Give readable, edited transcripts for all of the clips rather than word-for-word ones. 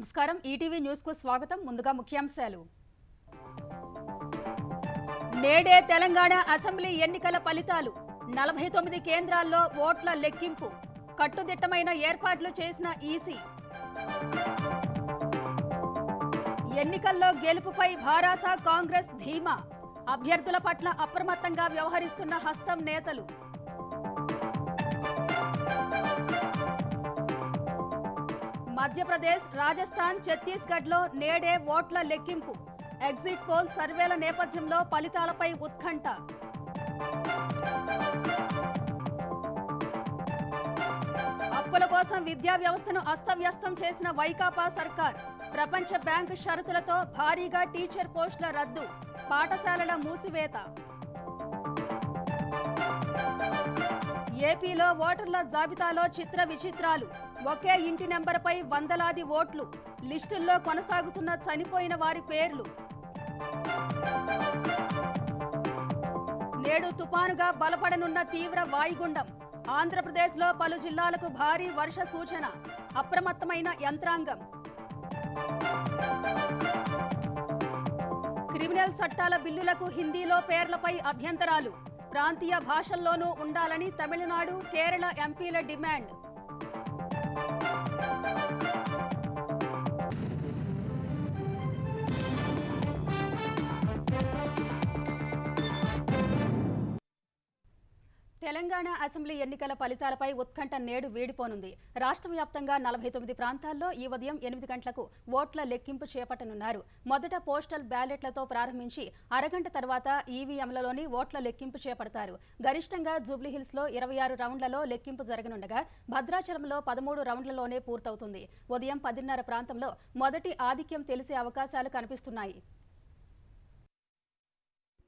నమస్కారం ETV news కు స్వాగతం. ముందుగా ముఖ్యాంశాలు. నేడే తెలంగాణ అసెంబ్లీ ఎన్నికల ఫలితాలు. 49 కేంద్రాల్లో ఓట్ల లెక్కింపు. కట్టుదిట్టమైన ఏర్పాట్లు చేసిన ఈసీ. ఎన్నికల్లో గెలుపుపై భారాస కాంగ్రెస్ ధీమా. అభ్యర్థుల పట్ల అప్రమత్తంగా వ్యవహరిస్తున్న హస్తం నేతలు. మధ్యప్రదేశ్, రాజస్థాన్, ఛత్తీస్గఢ్లో నేడే ఓట్ల లెక్కింపు. ఎగ్జిట్ పోల్ సర్వేల నేపథ్యంలో ఫలితాలపై ఉత్కంఠ. అప్పుల కోసం విద్యా వ్యవస్థను అస్తవ్యస్తం చేసిన వైకాపా సర్కార్. ప్రపంచ బ్యాంకు షరతులతో భారీగా టీచర్ పోస్టుల రద్దు. పాఠశాలల మూసివేత. ఏపీలో ఓటర్ల జాబితాలో చిత్ర విచిత్రాలు. ఒకే ఇంటి నెంబర్పై వందలాది ఓట్లు. లిస్టుల్లో కొనసాగుతున్న చనిపోయిన వారి పేర్లు. నేడు తుపానుగా బలపడనున్న తీవ్ర వాయుగుండం. ఆంధ్రప్రదేశ్లో పలు జిల్లాలకు భారీ వర్ష సూచన. అప్రమత్తమైన యంత్రాంగం. క్రిమినల్ చట్టాల బిల్లులకు హిందీలో పేర్లపై అభ్యంతరాలు. ప్రాంతీయ భాషల్లోనూ ఉండాలని తమిళనాడు, కేరళ ఎంపీల డిమాండ్. తెలంగాణ అసెంబ్లీ ఎన్నికల ఫలితాలపై ఉత్కంఠ నేడు వీడిపోనుంది. రాష్ట్ర వ్యాప్తంగా 49 ప్రాంతాల్లో ఈ ఉదయం 8 గంటలకు ఓట్ల లెక్కింపు చేపట్టనున్నారు. మొదట పోస్టల్ బ్యాలెట్లతో ప్రారంభించి అరగంట తర్వాత ఈవీఎంలలోని ఓట్ల లెక్కింపు చేపడతారు. గరిష్టంగా జూబ్లీహిల్స్లో 26 రౌండ్లలో లెక్కింపు జరగనుండగా భద్రాచలంలో 13 రౌండ్లలోనే పూర్తవుతుంది. ఉదయం 10:30 ప్రాంతంలో మొదటి ఆధిక్యం తెలిసే అవకాశాలు కనిపిస్తున్నాయి.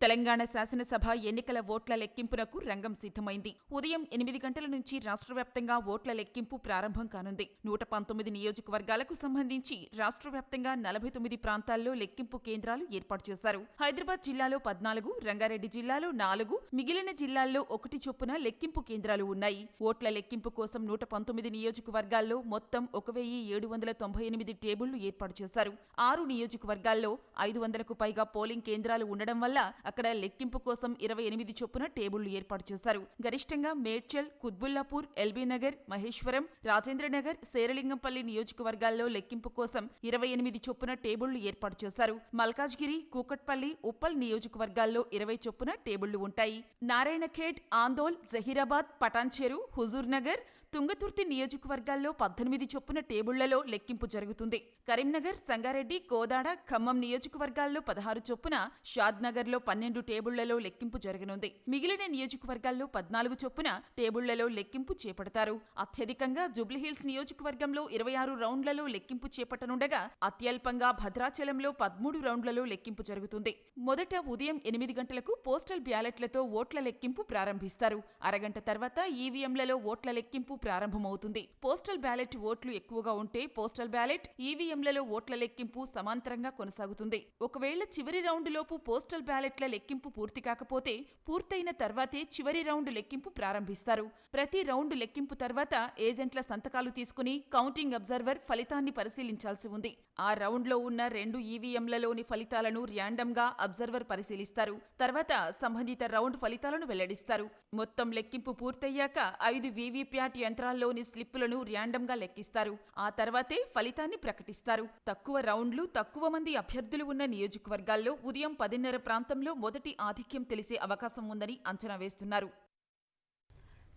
తెలంగాణ శాసనసభ ఎన్నికల ఓట్ల లెక్కింపునకు రంగం సిద్ధమైంది. ఉదయం 8 గంటల నుంచి రాష్ట్ర వ్యాప్తంగా ఓట్ల లెక్కింపు ప్రారంభం కానుంది. 119 నియోజకవర్గాలకు సంబంధించి రాష్ట్ర వ్యాప్తంగా 49 ప్రాంతాల్లో లెక్కింపు కేంద్రాలు ఏర్పాటు చేశారు. హైదరాబాద్ జిల్లాలో 14, రంగారెడ్డి జిల్లాలో 4, మిగిలిన జిల్లాల్లో 1 చొప్పున లెక్కింపు కేంద్రాలు ఉన్నాయి. ఓట్ల లెక్కింపు కోసం 119 నియోజకవర్గాల్లో మొత్తం 1798 టేబుళ్లు ఏర్పాటు చేశారు. 6 నియోజకవర్గాల్లో 500కు పైగా పోలింగ్ కేంద్రాలు ఉండడం వల్ల అక్కడ లెక్కింపు కోసం 28 చొప్పున టేబుళ్లు ఏర్పాటు చేశారు. గరిష్టంగా మేడ్చల్, కుత్బుల్లాపూర్, ఎల్బీనగర్, మహేశ్వరం, రాజేంద్రనగర్, శేరలింగంపల్లి నియోజకవర్గాల్లో లెక్కింపు కోసం 28 చొప్పున టేబుళ్లు ఏర్పాటు చేశారు. మల్కాజ్గిరి, కూకట్పల్లి, ఉప్పల్ నియోజకవర్గాల్లో 20 చొప్పున టేబుళ్లు ఉంటాయి. నారాయణఖేడ్, ఆందోల్, జహీరాబాద్, పటాన్చెరు, హుజూర్నగర్, తుంగతుర్తి నియోజకవర్గాల్లో 18 చొప్పున టేబుళ్లలో లెక్కింపు జరుగుతుంది. కరీంనగర్, సంగారెడ్డి, కోదాడ, ఖమ్మం నియోజకవర్గాల్లో 16 చొప్పున, షాద్నగర్లో 12 టేబుళ్లలో లెక్కింపు జరగనుంది. మిగిలిన నియోజకవర్గాల్లో 14 చొప్పున టేబుళ్లలో లెక్కింపు చేపడతారు. అత్యధికంగా జూబ్లీహిల్స్ నియోజకవర్గంలో 26 రౌండ్లలో లెక్కింపు చేపట్టనుండగా అత్యల్పంగా భద్రాచలంలో 13 రౌండ్లలో లెక్కింపు జరుగుతుంది. మొదట ఉదయం 8 గంటలకు పోస్టల్ బ్యాలెట్లతో ఓట్ల లెక్కింపు ప్రారంభిస్తారు. అరగంట తర్వాత ఈవీఎంలలో ఓట్ల లెక్కింపు ప్రారంభమవుతుంది. పోస్టల్ బ్యాలెట్ ఓట్లు ఎక్కువగా ఉంటే పోస్టల్ బ్యాలెట్, ఈవీఎంలలో ఓట్ల లెక్కింపు సమాంతరంగా కొనసాగుతుంది. ఒకవేళ చివరి రౌండ్లోపు పోస్టల్ బ్యాలెట్ల లెక్కింపు పూర్తి కాకపోతే పూర్తయిన తర్వాతే చివరి రౌండ్ లెక్కింపు ప్రారంభిస్తారు. ప్రతి రౌండ్ లెక్కింపు తర్వాత ఏజెంట్ల సంతకాలు తీసుకుని కౌంటింగ్ అబ్జర్వర్ ఫలితాన్ని పరిశీలించాల్సి ఉంది. ఆ రౌండ్లో ఉన్న 2 ఈవీఎంలలోని ఫలితాలను ర్యాండమ్గా అబ్జర్వర్ పరిశీలిస్తారు. తర్వాత సంబంధిత రౌండ్ ఫలితాలను వెల్లడిస్తారు. మొత్తం లెక్కింపు పూర్తయ్యాక 5 వీవీప్యాట్ యంత్రాల్లోని స్లిప్పులను ర్యాండమ్గా లెక్కిస్తారు. ఆ తర్వాతే ఫలితాన్ని ప్రకటిస్తారు. తక్కువ రౌండ్లు, తక్కువ మంది అభ్యర్థులు ఉన్న నియోజకవర్గాల్లో ఉదయం 10:30 ప్రాంతంలో మొదటి ఆధిక్యం తెలిసే అవకాశం ఉందని అంచనా వేస్తున్నారు.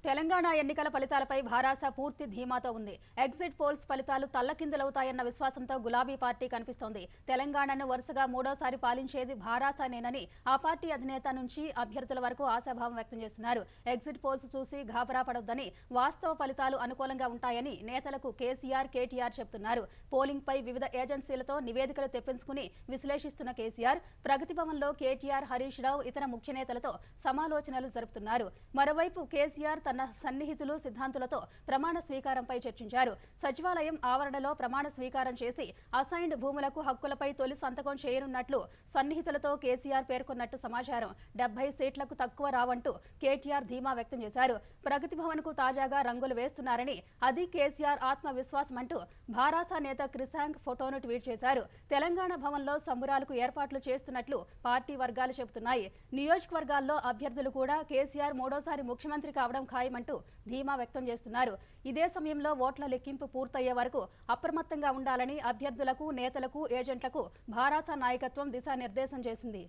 తెలంగాణ ఎన్నికల ఫలితాలపై భారాస పూర్తి ధీమాతో ఉంది. ఎగ్జిట్ పోల్స్ ఫలితాలు తల్లకిందులవుతాయన్న విశ్వాసంతో గులాబీ పార్టీ కనిపిస్తోంది. తెలంగాణను వరుసగా 3వసారి పాలించేది భారాసనేనని ఆ పార్టీ అధినేత నుంచి అభ్యర్థుల వరకు ఆశాభావం వ్యక్తం చేస్తున్నారు. ఎగ్జిట్ పోల్స్ చూసి గాబరా పడొద్దని, వాస్తవ ఫలితాలు అనుకూలంగా ఉంటాయని నేతలకు కేసీఆర్, కేటీఆర్ చెబుతున్నారు. పోలింగ్ పై వివిధ ఏజెన్సీలతో నివేదికలు తెప్పించుకుని విశ్లేషిస్తున్న కేసీఆర్ ప్రగతి భవన్లో కేటీఆర్, హరీష్ రావు, ఇతర ముఖ్య నేతలతో సమాలోచనలు జరుపుతున్నారు. మరోవైపు కేసీఆర్ తన తన సన్నిహితులు సిద్ధాంతులతో ప్రమాణ స్వీకారంపై చర్చించారు. సచివాలయం ఆవరణలో ప్రమాణ స్వీకారం చేసి అసైన్డ్ భూములకు హక్కులపై తొలి సంతకం చేయనున్నట్లు సన్నిహితులతో కేసీఆర్ పేర్కొన్నట్టు సమాచారం. 70 సీట్లకు తక్కువ రావంటూ కేటీఆర్ ధీమా వ్యక్తం చేశారు. ప్రగతి భవన్ కు తాజాగా రంగులు వేస్తున్నారని, అది కేసీఆర్ ఆత్మవిశ్వాసమంటూ భారాస నేత క్రిసాంక్ ఫోటోను ట్వీట్ చేశారు. తెలంగాణ భవన్లో సంబురాలకు ఏర్పాట్లు చేస్తున్నట్లు పార్టీ వర్గాలు చెబుతున్నాయి. నియోజకవర్గాల్లో అభ్యర్థులు కూడా కేసీఆర్ మూడోసారి ముఖ్యమంత్రి కావడం ఖాయమంటూ ధీమా వ్యక్తం చేస్తున్నారు. ఇదే సమయంలో ఓట్ల లెక్కింపు పూర్తయ్యే వరకు అప్రమత్తంగా ఉండాలని అభ్యర్థులకు, నేతలకు, ఏజెంట్లకు భారాస నాయకత్వం దిశానిర్దేశం చేసింది.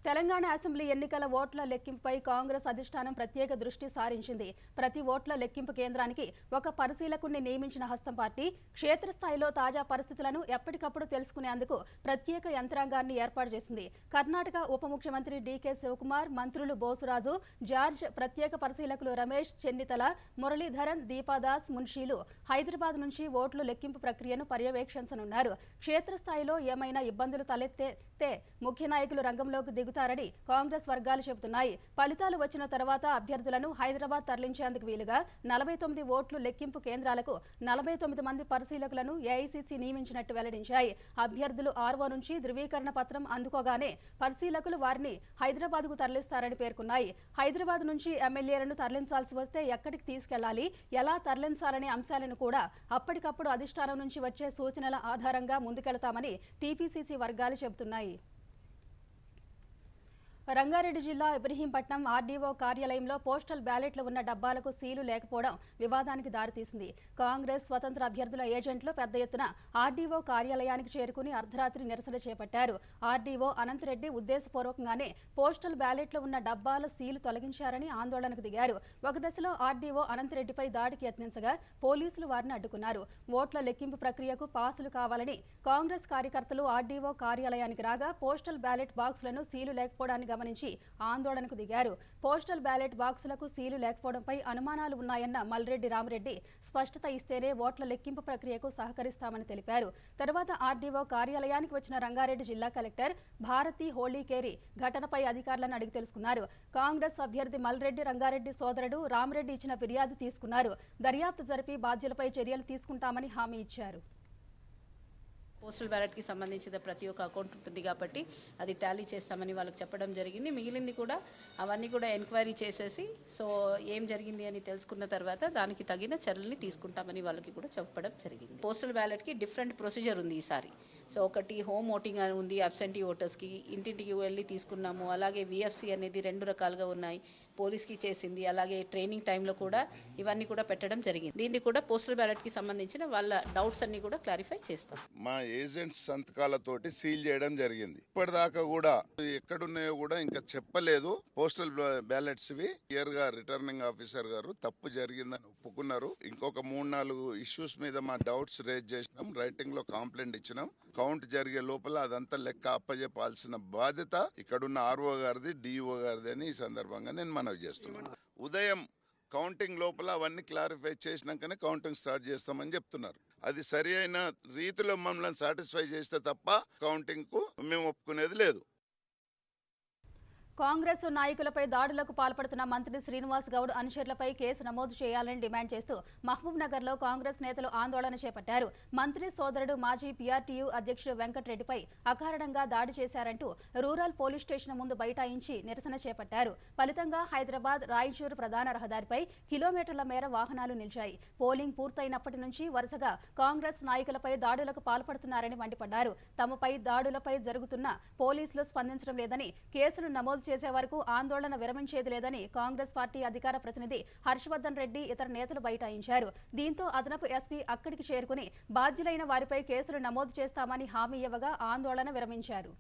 తెలంగాణ అసెంబ్లీ ఎన్నికల ఓట్ల లెక్కింపుపై కాంగ్రెస్ అధిష్టానం ప్రత్యేక దృష్టి సారించింది. ప్రతి ఓట్ల లెక్కింపు కేంద్రానికి ఒక పరిశీలకుడిని నియమించిన హస్తం పార్టీ క్షేత్రస్థాయిలో తాజా పరిస్థితులను ఎప్పటికప్పుడు తెలుసుకునేందుకు ప్రత్యేక యంత్రాంగాన్ని ఏర్పాటు చేసింది. కర్ణాటక ఉప ముఖ్యమంత్రి డీకే శివకుమార్, మంత్రులు బోసురాజు, జార్జ్, ప్రత్యేక పరిశీలకులు రమేష్ చెన్నితల, మురళీధరన్, దీపాదాస్ మున్షీలు హైదరాబాద్ నుంచి ఓట్లు లెక్కింపు ప్రక్రియను పర్యవేక్షించనున్నారు. క్షేత్రస్థాయిలో ఏమైనా ఇబ్బందులు తలెత్తే ముఖ్య నాయకులు రంగంలోకి దిగుతారని కాంగ్రెస్ వర్గాలు చెబుతున్నాయి. ఫలితాలు వచ్చిన తర్వాత అభ్యర్థులను హైదరాబాద్ తరలించేందుకు వీలుగా 49 ఓట్లు లెక్కింపు కేంద్రాలకు 49 మంది పరిశీలకులను ఏఐసీసీ నియమించినట్టు వెల్లడించాయి. అభ్యర్థులు ఆర్ఓ నుంచి ధృవీకరణ పత్రం అందుకోగానే పరిశీలకులు వారిని హైదరాబాద్కు తరలిస్తారని పేర్కొన్నాయి. హైదరాబాద్ నుంచి ఎమ్మెల్యేలను తరలించాల్సి వస్తే ఎక్కడికి తీసుకెళ్లాలి, ఎలా తరలించాలనే అంశాలను కూడా అప్పటికప్పుడు అధిష్టానం నుంచి వచ్చే సూచనల ఆధారంగా ముందుకెళతామని టీపీసీసీ వర్గాలు చెబుతున్నాయి. రంగారెడ్డి జిల్లా ఇబ్రహీంపట్నం ఆర్డీఓ కార్యాలయంలో పోస్టల్ బ్యాలెట్లు ఉన్న డబ్బాలకు సీలు లేకపోవడం వివాదానికి దారితీసింది. కాంగ్రెస్, స్వతంత్ర అభ్యర్థుల ఏజెంట్లు పెద్ద ఎత్తున ఆర్డీఓ కార్యాలయానికి చేరుకుని అర్ధరాత్రి నిరసన చేపట్టారు. ఆర్డీఓ అనంతరెడ్డి ఉద్దేశపూర్వకంగానే పోస్టల్ బ్యాలెట్లు ఉన్న డబ్బాల సీలు తొలగించారని ఆందోళనకు దిగారు. ఒక దశలో ఆర్డీఓ అనంతరెడ్డిపై దాడికి యత్నించగా పోలీసులు వారిని అడ్డుకున్నారు. ఓట్ల లెక్కింపు ప్రక్రియకు పాసులు కావాలని కాంగ్రెస్ కార్యకర్తలు ఆర్డీఓ కార్యాలయానికి రాగా పోస్టల్ బ్యాలెట్ బాక్సులను సీలు లేకపోవడాన్ని గమనించి ఆందోళనకు దిగారు. పోస్టల్ బ్యాలెట్ బాక్సులకు సీలు లేకపోవడంపై అనుమానాలు ఉన్నాయన్న మల్రెడ్డి రామరెడ్డి స్పష్టత ఇస్తేనే ఓట్ల లెక్కింపు ప్రక్రియకు సహకరిస్తామని తెలిపారు. తర్వాత ఆర్డీఓ కార్యాలయానికి వచ్చిన రంగారెడ్డి జిల్లా కలెక్టర్ భారతి హోళీకేరి ఘటనపై అధికారులను అడిగి తెలుసుకున్నారు. కాంగ్రెస్ అభ్యర్థి మల్రెడ్డి రంగారెడ్డి సోదరుడు రామరెడ్డి ఇచ్చిన ఫిర్యాదు తీసుకున్నారు. దర్యాప్తు జరిపి బాధ్యులపై చర్యలు తీసుకుంటామని హామీ ఇచ్చారు. పోస్టల్ బ్యాలెట్కి సంబంధించిన ప్రతి ఒక్క అకౌంట్ ఉంటుంది కాబట్టి అది టాలీ చేస్తామని వాళ్ళకి చెప్పడం జరిగింది. మిగిలింది కూడా అవన్నీ కూడా ఎంక్వైరీ చేసేసి ఏం జరిగింది అని తెలుసుకున్న తర్వాత దానికి తగిన చర్యల్ని తీసుకుంటామని వాళ్ళకి కూడా చెప్పడం జరిగింది. పోస్టల్ బ్యాలెట్కి డిఫరెంట్ ప్రొసీజర్ ఉంది ఈసారి. ఒకటి హోమ్ ఓటింగ్ అని ఉంది, అబ్సెంటీ ఓటర్స్కి ఇంటింటికి వెళ్ళి తీసుకున్నాము. అలాగే విఎఫ్సి అనేది 2 రకాలుగా ఉన్నాయి, పోలీస్కి చేసింది, అలాగే ట్రైనింగ్ టైంలో కూడా ఇవన్నీ కూడా పెట్టడం జరిగింది. దీన్ని కూడా పోస్టల్ బ్యాలెట్కి సంబంధించిన వాళ్ళ డౌట్స్ అన్ని కూడా క్లారిఫై చేస్తాం. మా ఏజెంట్స్ సంతకాలతోటి సీల్ చేయడం జరిగింది. ఇప్పటిదాకా కూడా ఎక్కడున్నాయో కూడా ఇంకా చెప్పలేదు. పోస్టల్ బ్యాలెట్స్ క్లియర్ గా రిటర్నింగ్ ఆఫీసర్ గారు తప్పు జరిగిందని ఒప్పుకున్నారు. ఇంకొక 3-4 ఇష్యూస్ మీద మా డౌట్స్ రేజ్ చేసినాం, రైటింగ్ లో కంప్లైంట్ ఇచ్చినాం. కౌంట్ జరిగే లోపల అదంతా లెక్క అప్పజెప్పాల్సిన బాధ్యత ఇక్కడున్న ఆర్ఓ గారిది, డిఓ గారిది అని ఈ సందర్భంగా నేను మనవి చేస్తున్నాను. ఉదయం కౌంటింగ్ లోపల అవన్నీ క్లారిఫై చేసినాకనే కౌంటింగ్ స్టార్ట్ చేస్తామని చెప్తున్నారు. అది సరి అయిన రీతిలో మమ్మల్ని సాటిస్ఫై చేస్తే తప్ప కౌంటింగ్ కు మేము ఒప్పుకునేది లేదు. కాంగ్రెస్ నాయకులపై దాడులకు పాల్పడుతున్న మంత్రి శ్రీనివాస్ గౌడ్ అనుచరులపై కేసు నమోదు చేయాలని డిమాండ్ చేస్తూ మహబూబ్ నగర్ లో కాంగ్రెస్ నేతలు ఆందోళన చేపట్టారు. మంత్రి సోదరుడు మాజీ పీఆర్టీయూ అధ్యక్షుడు వెంకటరెడ్డిపై అకారణంగా దాడి చేశారంటూ రూరల్ పోలీస్ స్టేషన్ ముందు బైఠాయించి నిరసన చేపట్టారు. ఫలితంగా హైదరాబాద్ రాయచూరు ప్రధాన రహదారిపై కిలోమీటర్ల మేర వాహనాలు నిలిచాయి. పోలింగ్ పూర్తయినప్పటి నుంచి వరుసగా కాంగ్రెస్ నాయకులపై దాడులకు పాల్పడుతున్నారని మండిపడ్డారు. తమపై దాడులపై జరుగుతున్న పోలీసులు స్పందించడం లేదని, కేసులు నమోదు చేసే వరకు ఆందోళన విరమించేది లేదని కాంగ్రెస్ పార్టీ అధికార ప్రతినిధి హర్షవర్ధన్ రెడ్డి ఇతర నేతలు బైఠాయించారు. దీంతో అదనపు ఎస్పీ అక్కడికి చేరుకుని బాధ్యులైన వారిపై కేసులు నమోదు చేస్తామని హామీ ఇవ్వగా ఆందోళన విరమించారు.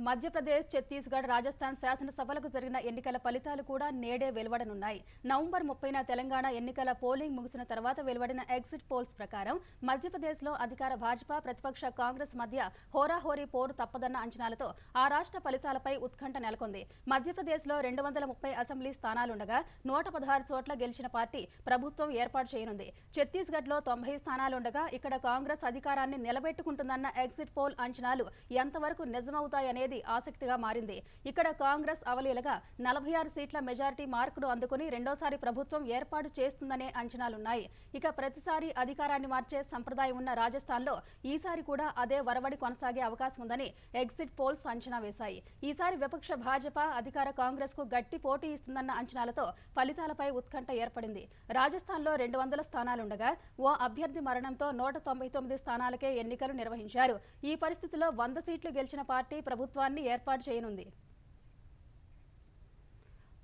మధ్యప్రదేశ్, ఛత్తీస్గఢ్, రాజస్థాన్ శాసనసభలకు జరిగిన ఎన్నికల ఫలితాలు కూడా నేడే వెలువడనున్నాయి. నవంబర్ 30న తెలంగాణ ఎన్నికల పోలింగ్ ముగిసిన తర్వాత వెలువడిన ఎగ్జిట్ పోల్స్ ప్రకారం మధ్యప్రదేశ్లో అధికార భాజపా, ప్రతిపక్ష కాంగ్రెస్ మధ్య హోరాహోరీ పోరు తప్పదన్న అంచనాలతో ఆ రాష్ట్ర ఫలితాలపై ఉత్కంఠ నెలకొంది. మధ్యప్రదేశ్లో 230 అసెంబ్లీ స్థానాలుండగా 116 చోట్ల గెలిచిన పార్టీ ప్రభుత్వం ఏర్పాటు చేయనుంది. ఛత్తీస్గఢ్లో 90 స్థానాలుండగా ఇక్కడ కాంగ్రెస్ అధికారాన్ని నిలబెట్టుకుంటుందన్న ఎగ్జిట్ పోల్ అంచనాలు ఎంతవరకు నిజమవుతాయనేది ఆసక్తిగా మారింది. ఇక్కడ కాంగ్రెస్ అవలీలగా 46 సీట్ల మెజారిటీ మార్కును అందుకుని రెండోసారి ప్రభుత్వం ఏర్పాటు చేస్తుందనే అంచనాలున్నాయి. ఇక ప్రతిసారి అధికారాన్ని మార్చే సంప్రదాయం ఉన్న రాజస్థాన్లో ఈసారి కూడా అదే వరవడి కొనసాగే అవకాశం ఉందని ఎగ్జిట్ పోల్స్ అంచనా వేశాయి. ఈసారి విపక్ష భాజపా అధికార కాంగ్రెస్ కు గట్టి పోటీ ఇస్తుందన్న అంచనాలతో ఫలితాలపై ఉత్కంఠ ఏర్పడింది. రాజస్థాన్లో 200 స్థానాలుండగా ఓ అభ్యర్థి మరణంతో 199 స్థానాలకే ఎన్నికలు నిర్వహించారు. ఈ పరిస్థితిలో 100 సీట్లు గెలిచిన పార్టీ ప్రభుత్వాన్ని ఏర్పాటు చేయనుంది.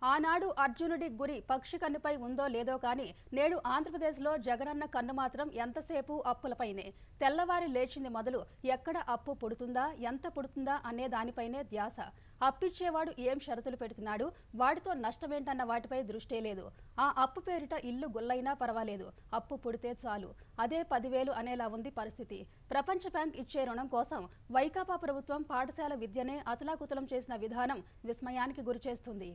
ఆనాడు అర్జునుడి గురి పక్షి కన్నుపై ఉందో లేదో కానీ నేడు ఆంధ్రప్రదేశ్లో జగనన్న కన్ను మాత్రం ఎంతసేపు అప్పులపైనే. తెల్లవారి లేచింది మొదలు ఎక్కడ అప్పు పుడుతుందా, ఎంత పుడుతుందా అనే దానిపైనే ధ్యాస. అప్పిచ్చేవాడు ఏం షరతులు పెడుతున్నాడు, వాడితో నష్టమేంటన్న వాటిపై దృష్టే లేదు. ఆ అప్పు పేరిట ఇల్లు గుల్లైనా పర్వాలేదు, అప్పు పుడితే చాలు, అదే 10,000 అనేలా ఉంది పరిస్థితి. ప్రపంచ బ్యాంక్ ఇచ్చే రుణం కోసం వైకాపా ప్రభుత్వం పాఠశాల విద్యనే అతలాకుతలం చేసిన విధానం విస్మయానికి గురిచేస్తుంది.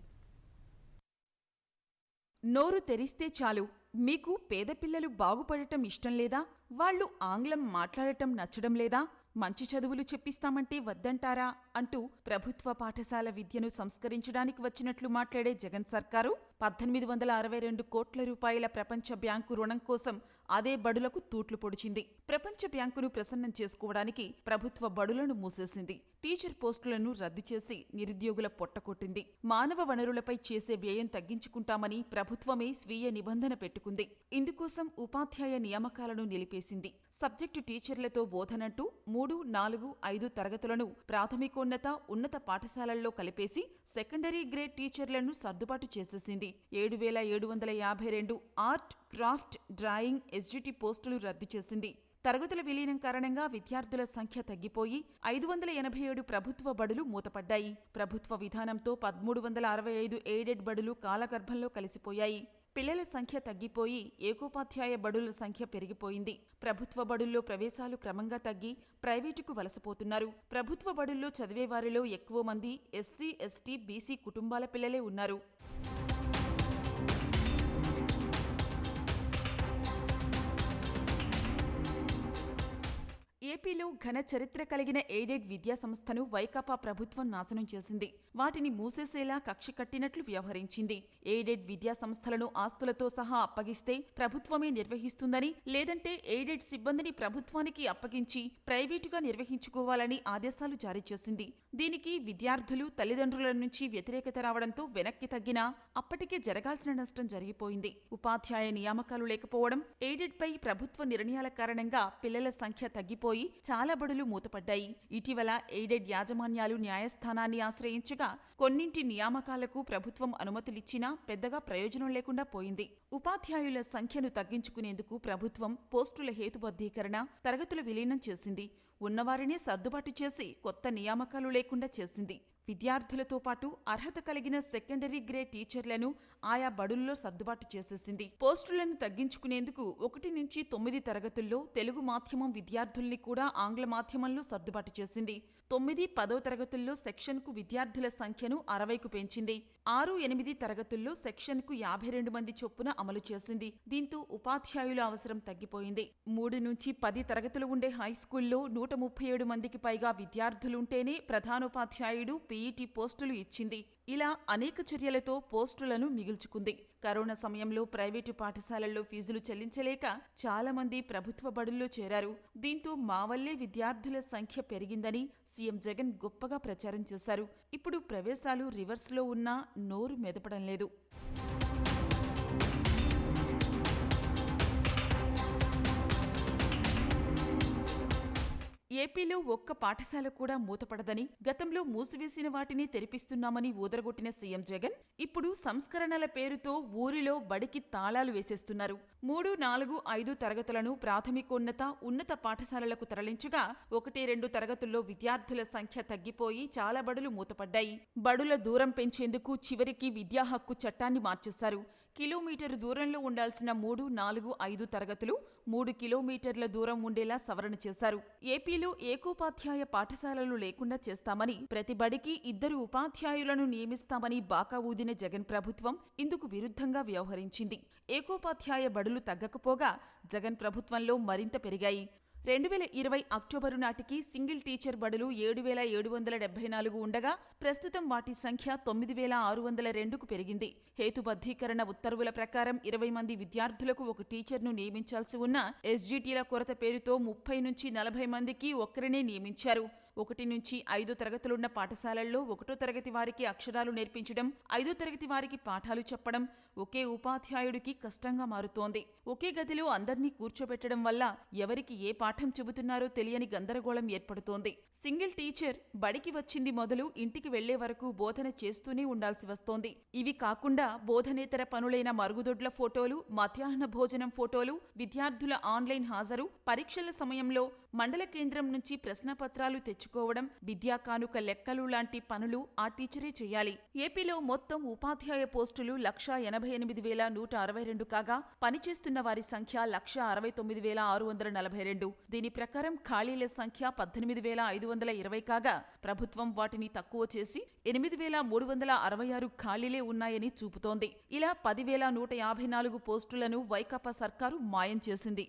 నోరు తెరిస్తే చాలు, మీకు పేద పిల్లలు బాగుపడటం ఇష్టం లేదా? వాళ్ళు ఆంగ్లం మాట్లాడటం నచ్చడం లేదా? మంచి చదువులు చెప్పిస్తామంటే వద్దంటారా అంటూ ప్రభుత్వ పాఠశాల విద్యను సంస్కరించడానికి వచ్చినట్లు మాట్లాడే జగన్ సర్కారు 1862 కోట్ల రూపాయల ప్రపంచ బ్యాంకు రుణం కోసం అదే బడులకు తూట్లు పొడిచింది. ప్రపంచ బ్యాంకును ప్రసన్నం చేసుకోవడానికి ప్రభుత్వ బడులను మూసేసింది. టీచర్ పోస్టులను రద్దు చేసి నిరుద్యోగుల పొట్టకొట్టింది. మానవ వనరులపై చేసే వ్యయం తగ్గించుకుంటామని ప్రభుత్వమే స్వీయ నిబంధన పెట్టుకుంది. ఇందుకోసం ఉపాధ్యాయ నియామకాలను నిలిపేసింది. సబ్జెక్టు టీచర్లతో బోధనంటూ 3, 4, 5 తరగతులను ప్రాథమికోన్నత, ఉన్నత పాఠశాలల్లో కలిపేసి సెకండరీ గ్రేడ్ టీచర్లను సర్దుబాటు చేసేసింది. 7,752 ఆర్ట్, క్రాఫ్ట్, డ్రాయింగ్, ఎస్జిటి పోస్టులు రద్దు చేసింది. తరగతుల విలీనం కారణంగా విద్యార్థుల సంఖ్య తగ్గిపోయి 587 ప్రభుత్వ బడులు మూతపడ్డాయి. ప్రభుత్వ విధానంతో 1365 ఎయిడెడ్ బడులు కాలగర్భంలో కలిసిపోయాయి. పిల్లల సంఖ్య తగ్గిపోయి ఏకోపాధ్యాయ బడుల సంఖ్య పెరిగిపోయింది. ప్రభుత్వ బడుల్లో ప్రవేశాలు క్రమంగా తగ్గి ప్రైవేటుకు వలసపోతున్నారు. ప్రభుత్వ బడుల్లో చదివేవారిలో ఎక్కువ మంది ఎస్సీ, ఎస్టీ, బీసీ కుటుంబాల పిల్లలే ఉన్నారు. ఏపీలో ఘన చరిత్ర కలిగిన ఎయిడెడ్ విద్యా సంస్థను వైకాపా ప్రభుత్వం నాశనం చేసింది. వాటిని మూసేసేలా కక్ష కట్టినట్లు వ్యవహరించింది. ఎయిడెడ్ విద్యా సంస్థలను ఆస్తులతో సహా అప్పగిస్తే ప్రభుత్వమే నిర్వహిస్తుందని, లేదంటే ఎయిడెడ్ సిబ్బందిని ప్రభుత్వానికి అప్పగించి ప్రైవేటుగా నిర్వహించుకోవాలని ఆదేశాలు జారీ చేసింది. దీనికి విద్యార్థులు, తల్లిదండ్రుల నుంచి వ్యతిరేకత రావడంతో వెనక్కి తగ్గినా అప్పటికే జరగాల్సిన నష్టం జరిగిపోయింది. ఉపాధ్యాయ నియామకాలు లేకపోవడం, ఎయిడెడ్పై ప్రభుత్వ నిర్ణయాల కారణంగా పిల్లల సంఖ్య తగ్గిపోయి చాలా బడులు మూతపడ్డాయి. ఇటీవల ఎయిడెడ్ యాజమాన్యాలు న్యాయస్థానాన్ని ఆశ్రయించగా కొన్నింటి నియామకాలకు ప్రభుత్వం అనుమతులిచ్చినా పెద్దగా ప్రయోజనం లేకుండా పోయింది. ఉపాధ్యాయుల సంఖ్యను తగ్గించుకునేందుకు ప్రభుత్వం పోస్టుల హేతుబద్ధీకరణ, తరగతుల విలీనం చేసింది. ఉన్నవారినే సర్దుబాటు చేసి కొత్త నియామకాలు లేకుండా చేసింది. విద్యార్థులతో పాటు అర్హత కలిగిన సెకండరీ గ్రేడ్ టీచర్లను ఆయా బడుల్లో సర్దుబాటు చేసేసింది. పోస్టులను తగ్గించుకునేందుకు 1 నుంచి 9 తరగతుల్లో తెలుగు మాధ్యమం విద్యార్థుల్ని కూడా ఆంగ్ల మాధ్యమంలో సర్దుబాటు చేసింది. 9, 10వ తరగతుల్లో సెక్షన్కు విద్యార్థుల సంఖ్యను 60కు పెంచింది. 6, 8 తరగతుల్లో సెక్షన్కు 52 మంది చొప్పున అమలు చేసింది. దీంతో ఉపాధ్యాయుల అవసరం తగ్గిపోయింది. 3 నుంచి 10 తరగతులు ఉండే హైస్కూల్లో 137 మందికి పైగా విద్యార్థులుంటేనే ప్రధానోపాధ్యాయుడు పీఈటీ పోస్టులు ఇచ్చింది. ఇలా అనేక చర్యలతో పోస్టులను మిగుల్చుకుంది. కరోనా సమయంలో ప్రైవేటు పాఠశాలల్లో ఫీజులు చెల్లించలేక చాలా మంది ప్రభుత్వ బడుల్లో చేరారు. దీంతో మా వల్లే విద్యార్థుల సంఖ్య పెరిగిందని సీఎం జగన్ గొప్పగా ప్రచారం చేశారు. ఇప్పుడు ప్రవేశాలు రివర్స్లో ఉన్నా నోరు మెదపడం లేదు. ఏపీలో ఒక్క పాఠశాల కూడా మూతపడదని, గతంలో మూసివేసిన వాటిని తెరిపిస్తున్నామని ఊదరగొట్టిన సీఎం జగన్ ఇప్పుడు సంస్కరణల పేరుతో ఊరిలో బడికి తాళాలు వేసేస్తున్నారు. 3, 4, 5 తరగతులను ప్రాథమికోన్నత, ఉన్నత పాఠశాలలకు తరలించగా 1, 2 తరగతుల్లో విద్యార్థుల సంఖ్య తగ్గిపోయి చాలా బడులు మూతపడ్డాయి. బడుల దూరం పెంచేందుకు చివరికి విద్యా హక్కు చట్టాన్ని మార్చేశారు. కిలోమీటరు దూరంలో ఉండాల్సిన 3, 4, 5 తరగతులు 3 కిలోమీటర్ల దూరం ఉండేలా సవరణ చేశారు. ఏపీలో ఏకోపాధ్యాయ పాఠశాలలు లేకుండా చేస్తామని, ప్రతి బడికి 2 ఉపాధ్యాయులను నియమిస్తామని బాకా ఊదిన జగన్ ప్రభుత్వం ఇందుకు విరుద్ధంగా వ్యవహరించింది. ఏకోపాధ్యాయ బడులు తగ్గకపోగా జగన్ ప్రభుత్వంలో మరింత పెరిగాయి. 2020 అక్టోబరు నాటికి సింగిల్ టీచర్ బడులు 7,774 ఉండగా ప్రస్తుతం వాటి సంఖ్య 9,602కు పెరిగింది. హేతుబద్ధీకరణ ఉత్తర్వుల ప్రకారం 20 మంది విద్యార్థులకు ఒక టీచర్ను నియమించాల్సి ఉన్న ఎస్జీటీల కొరత పేరుతో 30 నుంచి 40 మందికి ఒక్కరినే నియమించారు. 1 నుంచి 5 తరగతులున్న పాఠశాలల్లో 1వ తరగతి వారికి అక్షరాలు నేర్పించడం, 5వ తరగతి వారికి పాఠాలు చెప్పడం ఒకే ఉపాధ్యాయుడికి కష్టంగా మారుతోంది. ఒకే గదిలో అందర్నీ కూర్చోబెట్టడం వల్ల ఎవరికి ఏ పాఠం చెబుతున్నారో తెలియని గందరగోళం ఏర్పడుతోంది. సింగిల్ టీచర్ బడికి వచ్చింది మొదలు ఇంటికి వెళ్లే వరకు బోధన చేస్తూనే ఉండాల్సి వస్తోంది. ఇవి కాకుండా బోధనేతర పనులైన మరుగుదొడ్ల ఫోటోలు, మధ్యాహ్న భోజనం ఫోటోలు, విద్యార్థుల ఆన్లైన్ హాజరు, పరీక్షల సమయంలో మండల కేంద్రం నుంచి ప్రశ్నపత్రాలు తెచ్చుకోవడం, విద్యా కానుక లెక్కలు లాంటి పనులు ఆ టీచరే చేయాలి. ఏపీలో మొత్తం ఉపాధ్యాయ పోస్టులు 1,88,162 కాగా పనిచేస్తున్న వారి సంఖ్య 1,69,642. దీని ప్రకారం ఖాళీల సంఖ్య 18,520 కాగా ప్రభుత్వం వాటిని తక్కువ చేసి 8,366 ఖాళీలే ఉన్నాయని చూపుతోంది. ఇలా 10,154 పోస్టులను వైకాపా సర్కారు మాయం చేసింది.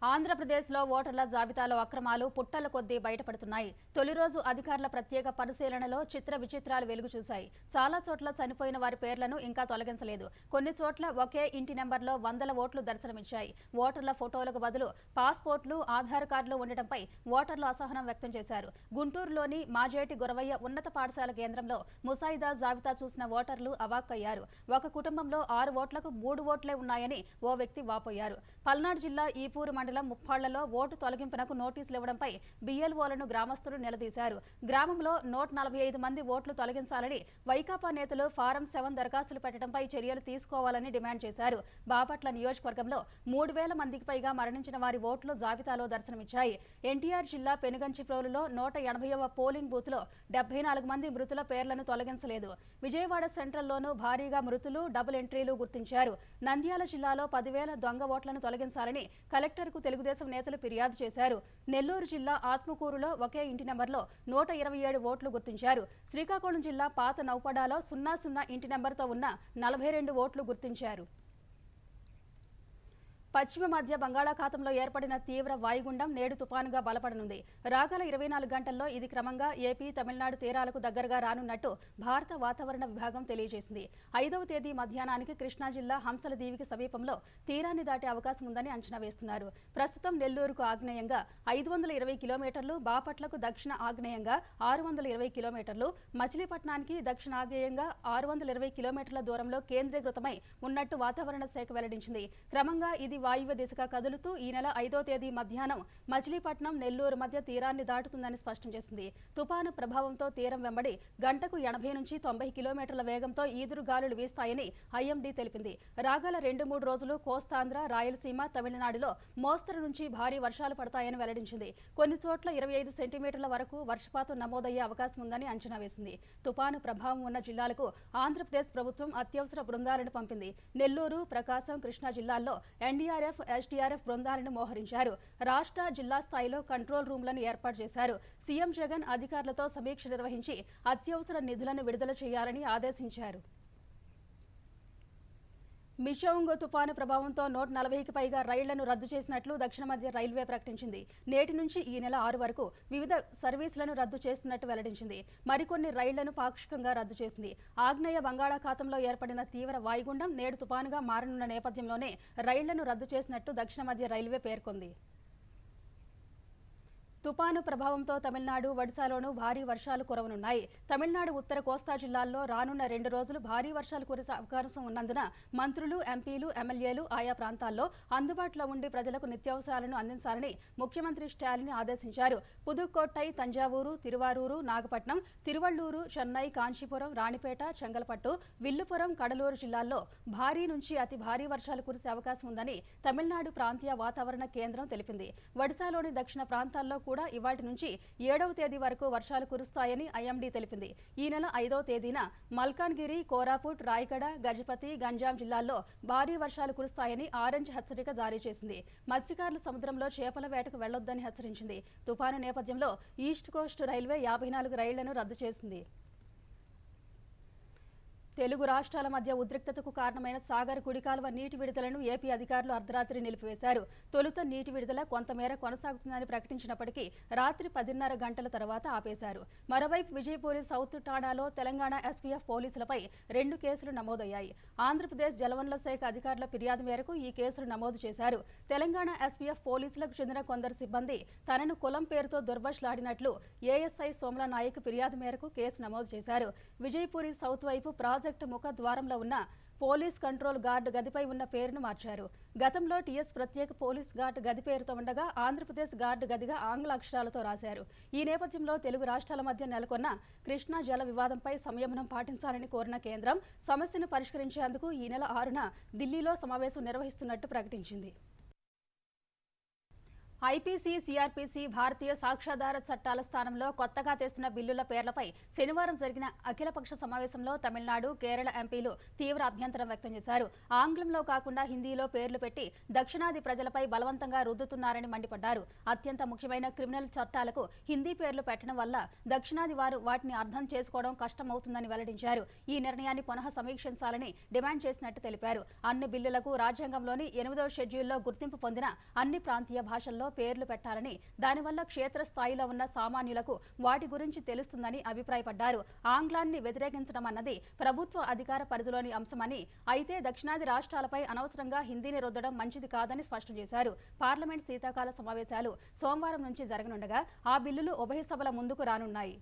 ఆంధ్రప్రదేశ్లో ఓటర్ల జాబితాలో అక్రమాలు పుట్టల కొద్దీ బయటపడుతున్నాయి. తొలి రోజు అధికారుల ప్రత్యేక పరిశీలనలో చిత్ర విచిత్రాలు వెలుగు చూశాయి. చాలా చోట్ల చనిపోయిన వారి పేర్లను ఇంకా తొలగించలేదు. కొన్ని చోట్ల ఒకే ఇంటి నెంబర్లో వందల ఓట్లు దర్శనమిచ్చాయి. ఓటర్ల ఫోటోలకు బదులు పాస్పోర్ట్లు, ఆధార్ కార్డులు ఉండటంపై ఓటర్లు అసహనం వ్యక్తం చేశారు. గుంటూరులోని మాజేటి గురవయ్య ఉన్నత పాఠశాల కేంద్రంలో ముసాయిదా జాబితా చూసిన ఓటర్లు అవాక్కయ్యారు. ఒక కుటుంబంలో 6 ఓట్లకు 3 ఓట్లే ఉన్నాయని ఓ వ్యక్తి వాపోయారు. పల్నాడు జిల్లా ఈపూరు మండలం ముప్పాళ్లలో ఓటు తొలగింపునకు నోటీసులు ఇవ్వడంపై బిఎల్ఓలను గ్రామస్తులు నిలదీశారు. గ్రామంలో 145 మంది ఓట్లు తొలగించాలని వైకాపా నేతలు ఫారం 7 దరఖాస్తులు పెట్టడంపై చర్యలు తీసుకోవాలని డిమాండ్ చేశారు. బాపట్ల నియోజకవర్గంలో 3,000 మందికి పైగా మరణించిన వారి ఓట్లు జాబితాలో దర్శనమిచ్చాయి. ఎన్టీఆర్ జిల్లా పెనుగంచిప్రోలులో 180వ పోలింగ్ బూత్లో 74 మంది మృతుల పేర్లను తొలగించలేదు. విజయవాడ సెంట్రల్లోనూ భారీగా మృతులు, డబుల్ ఎంట్రీలు గుర్తించారు. నంద్యాల జిల్లాలో 10,000 దొంగ ఓట్లను తొలగించాలని కలెక్టర్కు తెలుగుదేశం నేతలు ఫిర్యాదు చేశారు. నెల్లూరు జిల్లా ఆత్మకూరులో ఒకే ఇంటి నెంబర్లో 127 ఓట్లు గుర్తించారు. శ్రీకాకుళం జిల్లా పాత నౌపడాలో 00 ఇంటి నెంబర్తో ఉన్న 42 ఓట్లు గుర్తించారు. పశ్చిమ మధ్య బంగాళాఖాతంలో ఏర్పడిన తీవ్ర వాయుగుండం నేడు తుపానుగా బలపడనుంది. రాగల 24 గంటల్లో ఇది క్రమంగా ఏపీ, తమిళనాడు తీరాలకు దగ్గరగా రానున్నట్టు భారత వాతావరణ విభాగం తెలియజేసింది. 5వ తేదీ మధ్యాహ్నానికి కృష్ణా జిల్లా హంసల దీవికి సమీపంలో తీరాన్ని దాటే అవకాశం ఉందని అంచనా వేస్తున్నారు. ప్రస్తుతం నెల్లూరుకు ఆగ్నేయంగా 520 కిలోమీటర్లు, బాపట్లకు దక్షిణ ఆగ్నేయంగా 620 కిలోమీటర్లు, మచిలీపట్నానికి దక్షిణ ఆగ్నేయంగా 620 కిలోమీటర్ల దూరంలో కేంద్రీకృతమై ఉన్నట్టు వాతావరణ శాఖ వెల్లడించింది. క్రమంగా ఇది వాయువ్య దిశగా కదులుతూ ఈ నెల 5వ తేదీ మధ్యాహ్నం మచిలీపట్నం, నెల్లూరు మధ్య తీరాన్ని దాటుతుందని స్పష్టం చేసింది. తుపాను ప్రభావంతో తీరం వెంబడి గంటకు 80 నుంచి 90 కిలోమీటర్ల వేగంతో ఈదురు గాలులు వీస్తాయని ఐఎండీ తెలిపింది. రాగల 2-3 రోజులు కోస్తాంధ్ర, రాయలసీమ, తమిళనాడులో మోస్తరు నుంచి భారీ వర్షాలు పడతాయని వెల్లడించింది. కొన్ని చోట్ల 25 సెంటీమీటర్ల వరకు వర్షపాతం నమోదయ్యే అవకాశం ఉందని అంచనా వేసింది. తుపాను ప్రభావం ఉన్న జిల్లాలకు ఆంధ్రప్రదేశ్ ప్రభుత్వం అత్యవసర బృందాలను పంపింది. నెల్లూరు, ప్రకాశం, కృష్ణా జిల్లాల్లో ఎన్డీఆర్ఎఫ్, ఎస్డీఆర్ఎఫ్ బృందాలను మోహరించారు. రాష్ట్ర, జిల్లా స్థాయిలో కంట్రోల్ రూమ్లను ఏర్పాటు చేశారు. సీఎం జగన్ అధికారులతో సమీక్ష నిర్వహించి అత్యవసర నిధులను విడుదల చేయాలని ఆదేశించారు. మిషోంగ్ తుపాను ప్రభావంతో 140కి పైగా రైళ్లను రద్దు చేసినట్లు దక్షిణ మధ్య రైల్వే ప్రకటించింది. నేటి నుంచి ఈ నెల 6 వరకు వివిధ సర్వీసులను రద్దు చేస్తున్నట్టు వెల్లడించింది. మరికొన్ని రైళ్లను పాక్షికంగా రద్దు చేసింది. ఆగ్నేయ బంగాళాఖాతంలో ఏర్పడిన తీవ్ర వాయుగుండం నేడు తుపానుగా మారనున్న నేపథ్యంలోనే రైళ్లను రద్దు చేసినట్టు దక్షిణ మధ్య రైల్వే పేర్కొంది. తుపాను ప్రభావంతో తమిళనాడు, ఒడిశాలోనూ భారీ వర్షాలు కురవనున్నాయి. తమిళనాడు ఉత్తర కోస్తా జిల్లాల్లో రానున్న 2 రోజులు భారీ వర్షాలు కురిసే అవకాశం ఉన్నందున మంత్రులు, ఎంపీలు, ఎమ్మెల్యేలు ఆయా ప్రాంతాల్లో అందుబాటులో ఉండి ప్రజలకు నిత్యావసరాలను అందించాలని ముఖ్యమంత్రి స్టాలిన్ ఆదేశించారు. పుదుక్కోట్టై, తంజావూరు, తిరువారూరు, నాగపట్నం, తిరువళ్లూరు, చెన్నై, కాంచీపురం, రాణిపేట, చెంగల్పట్టు, విల్లుపురం, కడలూరు జిల్లాల్లో భారీ నుంచి అతి భారీ వర్షాలు కురిసే అవకాశం ఉందని తమిళనాడు ప్రాంతీయ వాతావరణ కేంద్రం తెలిపింది. ఒడిశాలోని దక్షిణ ప్రాంతాల్లో కూడా ఇవాళ్టి నుంచి 7వ తేదీ వరకు వర్షాలు కురుస్తాయని ఐఎండీ తెలిపింది. ఈ నెల 5వ తేదీన మల్కాన్గిరి, కోరాపుట్, రాయగడ, గజపతి, గంజాం జిల్లాల్లో భారీ వర్షాలు కురుస్తాయని ఆరెంజ్ హెచ్చరిక జారీ చేసింది. మత్స్యకారులు సముద్రంలో చేపల వేటకు వెళ్లొద్దని హెచ్చరించింది. తుపాను నేపథ్యంలో ఈస్ట్ కోస్ట్ రైల్వే 54 రైళ్లను రద్దు చేసింది. తెలుగు రాష్ట్రాల మధ్య ఉద్రిక్తతకు కారణమైన సాగర్ కుడికాలువ నీటి విడుదలను ఏపీ అధికారులు అర్ధరాత్రి నిలిపివేశారు. తొలుత నీటి విడుదల కొంతమేర కొనసాగుతుందని ప్రకటించినప్పటికీ రాత్రి 10:30 గంటల తర్వాత ఆపేశారు. మరోవైపు విజయపూరి సౌత్ ఠాణాలో తెలంగాణ ఎస్పీఎఫ్ పోలీసులపై 2 కేసులు నమోదయ్యాయి. ఆంధ్రప్రదేశ్ జలవనరుల శాఖ అధికారుల ఫిర్యాదు మేరకు ఈ కేసులు నమోదు చేశారు. తెలంగాణ ఎస్పీఎఫ్ పోలీసులకు చెందిన కొందరు సిబ్బంది తనను కులం పేరుతో దుర్భాషలాడినట్లు ఏఎస్ఐ సోమల నాయక్ ఫిర్యాదు మేరకు కేసు నమోదు చేశారు. విజయపూరి సౌత్ వైపు ప్రాజెక్టు ముఖ ద్వారంలో ఉన్న పోలీస్ కంట్రోల్ గార్డు గదిపై ఉన్న పేరును మార్చారు. గతంలో టీఎస్ ప్రత్యేక పోలీస్ గార్డు గది పేరుతో ఉండగా ఆంధ్రప్రదేశ్ గార్డు గదిగా ఆంగ్ల అక్షరాలతో రాశారు. ఈ నేపథ్యంలో తెలుగు రాష్ట్రాల మధ్య నెలకొన్న కృష్ణా జల వివాదంపై సంయమనం పాటించాలని కోరిన కేంద్రం సమస్యను పరిష్కరించేందుకు ఈ నెల 6న ఢిల్లీలో సమావేశం నిర్వహిస్తున్నట్టు ప్రకటించింది. ఐపీసీ, సిఆర్పీసీ, భారతీయ సాక్ష్యాధార చట్టాల స్థానంలో కొత్తగా తెస్తున్న బిల్లుల పేర్లపై శనివారం జరిగిన అఖిలపక్ష సమావేశంలో తమిళనాడు, కేరళ ఎంపీలు తీవ్ర అభ్యంతరం వ్యక్తం చేశారు. ఆంగ్లంలో కాకుండా హిందీలో పేర్లు పెట్టి దక్షిణాది ప్రజలపై బలవంతంగా రుద్దుతున్నారని మండిపడ్డారు. అత్యంత ముఖ్యమైన క్రిమినల్ చట్టాలకు హిందీ పేర్లు పెట్టడం వల్ల దక్షిణాది వారు వాటిని అర్థం చేసుకోవడం కష్టమవుతుందని వెల్లడించారు. ఈ నిర్ణయాన్ని పునః సమీక్షించాలని డిమాండ్ చేసినట్టు తెలిపారు. అన్ని బిల్లులకు రాజ్యాంగంలోని 8వ షెడ్యూల్లో గుర్తింపు పొందిన అన్ని ప్రాంతీయ భాషల్లో పేర్లు పెట్టాలని, దానివల్ల క్షేత్రస్థాయిలో ఉన్న సామాన్యులకు వాటి గురించి తెలుస్తుందని అభిప్రాయపడ్డారు. ఆంగ్లాన్ని వ్యతిరేకించడం అన్నది ప్రభుత్వ అధికార పరిధిలోని అంశమని, అయితే దక్షిణాది రాష్ట్రాలపై అనవసరంగా హిందీని రుద్దడం మంచిది కాదని స్పష్టం చేశారు. పార్లమెంట్ శీతాకాల సమావేశాలు సోమవారం నుంచి జరగనుండగా ఆ బిల్లులు ఉభయ సభల ముందుకు రానున్నాయి.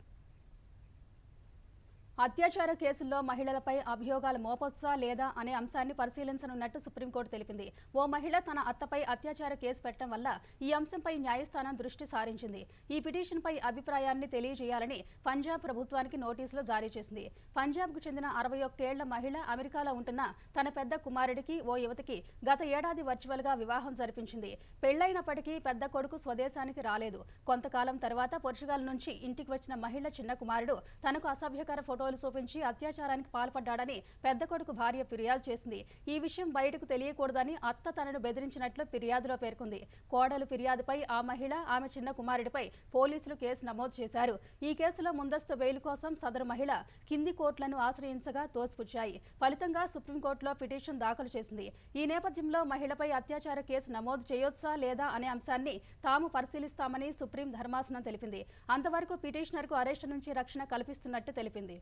అత్యాచార కేసుల్లో మహిళలపై అభియోగాలు మోపొచ్చా లేదా అనే అంశాన్ని పరిశీలించనున్నట్టు సుప్రీంకోర్టు తెలిపింది. ఓ మహిళ తన అత్తపై అత్యాచార కేసు పెట్టడం వల్ల ఈ అంశంపై న్యాయస్థానం దృష్టి సారించింది. ఈ పిటిషన్పై అభిప్రాయాన్ని తెలియజేయాలని పంజాబ్ ప్రభుత్వానికి నోటీసులు జారీ చేసింది. పంజాబ్కు చెందిన 61 ఏళ్ల మహిళ అమెరికాలో ఉంటున్న తన పెద్ద కుమారుడికి ఓ యువతికి గత ఏడాది వర్చువల్గా వివాహం జరిపించింది. పెళ్లైనప్పటికీ పెద్ద కొడుకు స్వదేశానికి రాలేదు. కొంతకాలం తర్వాత పోర్చుగల్ నుంచి ఇంటికి వచ్చిన మహిళ చిన్న కుమారుడు తనకు అసభ్యకర ఫోటోలు చూపించి అత్యాచారానికి పాల్పడ్డాడని పెద్ద కొడుకు భార్య ఫిర్యాదు చేసింది. ఈ విషయం బయటకు తెలియకూడదని అత్త తనను బెదిరించినట్లు ఫిర్యాదులో పేర్కొంది. కోడలు ఫిర్యాదుపై ఆ మహిళ, ఆమె చిన్న కుమారుడిపై పోలీసులు కేసు నమోదు చేశారు. ఈ కేసులో ముందస్తు బెయిల్ కోసం సదరు మహిళ కింది కోర్టులను ఆశ్రయించగా తోసిపుచ్చాయి. ఫలితంగా సుప్రీంకోర్టులో పిటిషన్ దాఖలు చేసింది. ఈ నేపథ్యంలో మహిళపై అత్యాచార కేసు నమోదు చేయొచ్చా లేదా అనే అంశాన్ని తాము పరిశీలిస్తామని సుప్రీం ధర్మాసనం తెలిపింది. అంతవరకు పిటిషనర్కు అరెస్టు నుంచి రక్షణ కల్పిస్తున్నట్టు తెలిపింది.